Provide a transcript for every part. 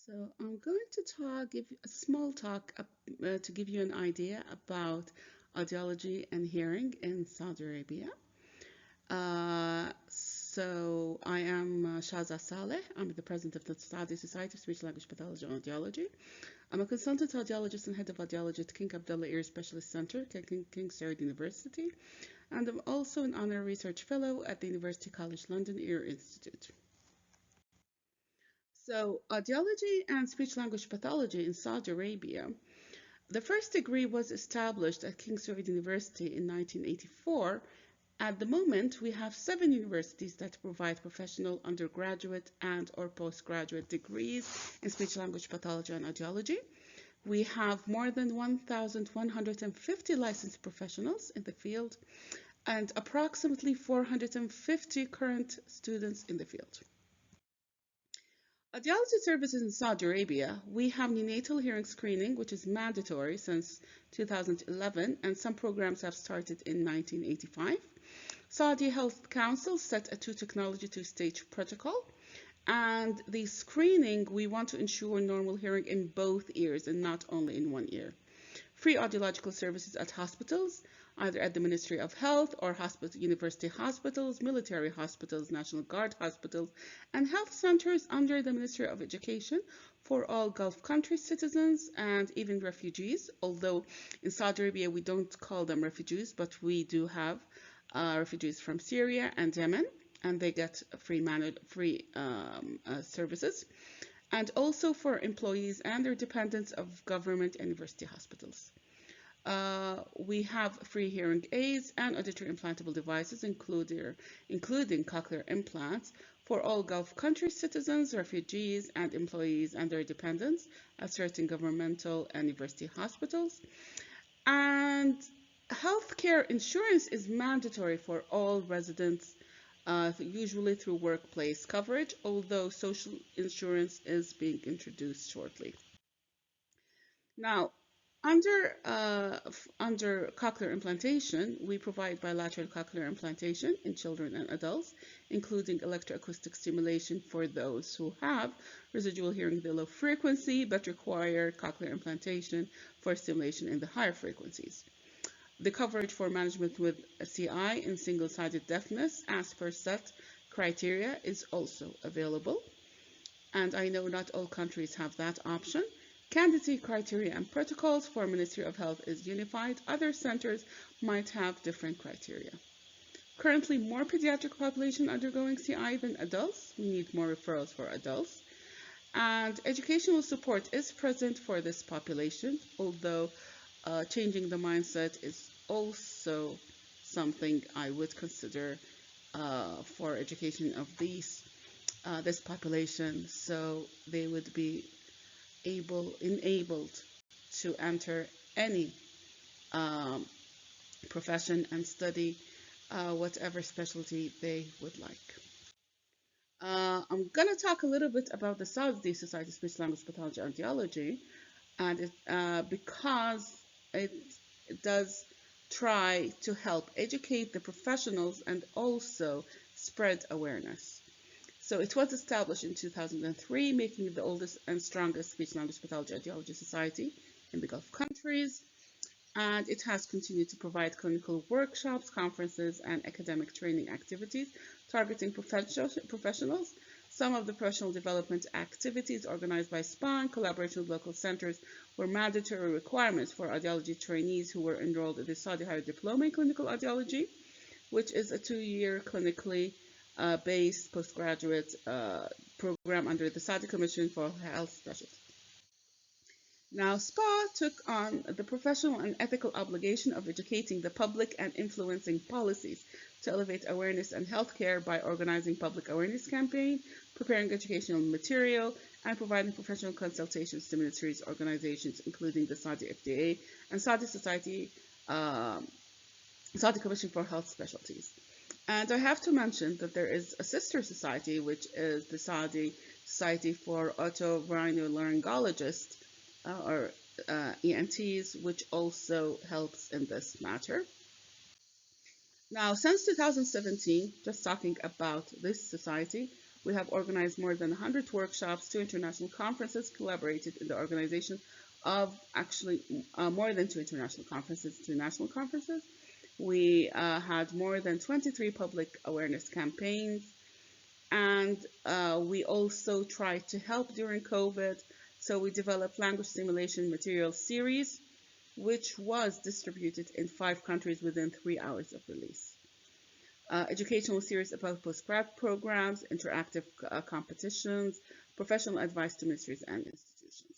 So I'm going to give a small talk to give you an idea about audiology and hearing in Saudi Arabia. So I am Shaza Saleh. I'm the president of the Saudi Society of Speech Language Pathology and Audiology. I'm a consultant audiologist and head of audiology at King Abdullah Ear Specialist Center, King Saud University, and I'm also an honorary research fellow at the University College London Ear Institute. So, audiology and speech language pathology in Saudi Arabia. The first degree was established at King Saud University in 1984. At the moment, we have 7 universities that provide professional undergraduate and or postgraduate degrees in speech language pathology and audiology. We have more than 1,150 licensed professionals in the field and approximately 450 current students in the field. Audiology services in Saudi Arabia, we have neonatal hearing screening, which is mandatory since 2011, and some programs have started in 1985. Saudi Health Council set a two-technology, two-stage protocol, and the screening, we want to ensure normal hearing in both ears and not only in one ear. Free audiological services at hospitals, either at the Ministry of Health or university hospitals, military hospitals, National Guard hospitals, and health centers under the Ministry of Education for all Gulf country citizens and even refugees. Although in Saudi Arabia we don't call them refugees, but we do have refugees from Syria and Yemen, and they get free services. And also for employees and their dependents of government and university hospitals. We have free hearing aids and auditory implantable devices, including cochlear implants, for all Gulf country citizens, refugees, and employees and their dependents at certain governmental and university hospitals. And healthcare insurance is mandatory for all residents, usually through workplace coverage, although social insurance is being introduced shortly. Now, under cochlear implantation, we provide bilateral cochlear implantation in children and adults, including electroacoustic stimulation for those who have residual hearing below frequency but require cochlear implantation for stimulation in the higher frequencies. The coverage for management with CI in single-sided deafness as per set criteria is also available. And I know not all countries have that option. Candidate criteria and protocols for Ministry of Health is unified. Other centers might have different criteria. Currently, more pediatric population undergoing CI than adults. We need more referrals for adults. And educational support is present for this population, although changing the mindset is also something I would consider for education of this population, so they would be enabled to enter any profession and study whatever specialty they would like. I'm going to talk a little bit about the Saudi Society of Speech Language Pathology and Audiology, and because it does try to help educate the professionals and also spread awareness. So it was established in 2003, making it the oldest and strongest speech language pathology audiology society in the Gulf countries. And it has continued to provide clinical workshops, conferences, and academic training activities targeting professionals. Some of the professional development activities organized by SPA in collaboration with local centers were mandatory requirements for audiology trainees who were enrolled in the Saudi Higher Diploma in Clinical Audiology, which is a 2-year clinically based postgraduate program under the Saudi Commission for Health Specialties. Now, SPA took on the professional and ethical obligation of educating the public and influencing policies to elevate awareness in healthcare by organizing public awareness campaigns, preparing educational material, and providing professional consultations to ministries, organizations, including the Saudi FDA and Saudi Commission for Health Specialties. And I have to mention that there is a sister society, which is the Saudi Society for Otorhinolaryngologists, or ENTs, which also helps in this matter. Now, since 2017, just talking about this society, We have organized more than 100 workshops, 2 international conferences, collaborated in the organization of actually more than 2 international conferences, 2 national conferences. We had more than 23 public awareness campaigns, and we also tried to help during COVID. So we developed language stimulation material series, which was distributed in 5 countries within 3 hours of release. Educational series about postgrad programs, interactive competitions, professional advice to ministries and institutions.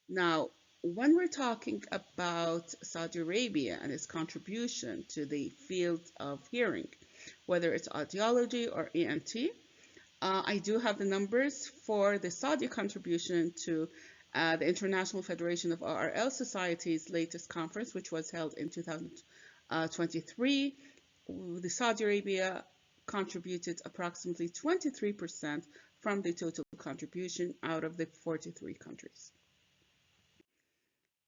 Now, when we're talking about Saudi Arabia and its contribution to the field of hearing, whether it's audiology or ENT, I do have the numbers for the Saudi contribution to the International Federation of RRL Societies' latest conference, which was held in 2023. The Saudi Arabia contributed approximately 23% from the total contribution out of the 43 countries.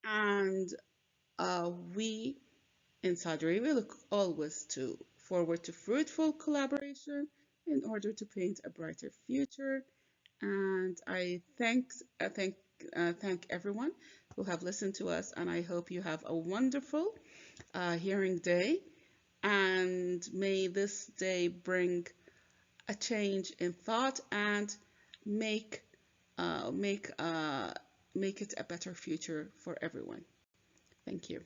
And we in Saudi Arabia look always forward to fruitful collaboration in order to paint a brighter future. And I thank everyone who have listened to us, and I hope you have a wonderful hearing day. And may this day bring a change in thought and make make it a better future for everyone. Thank you.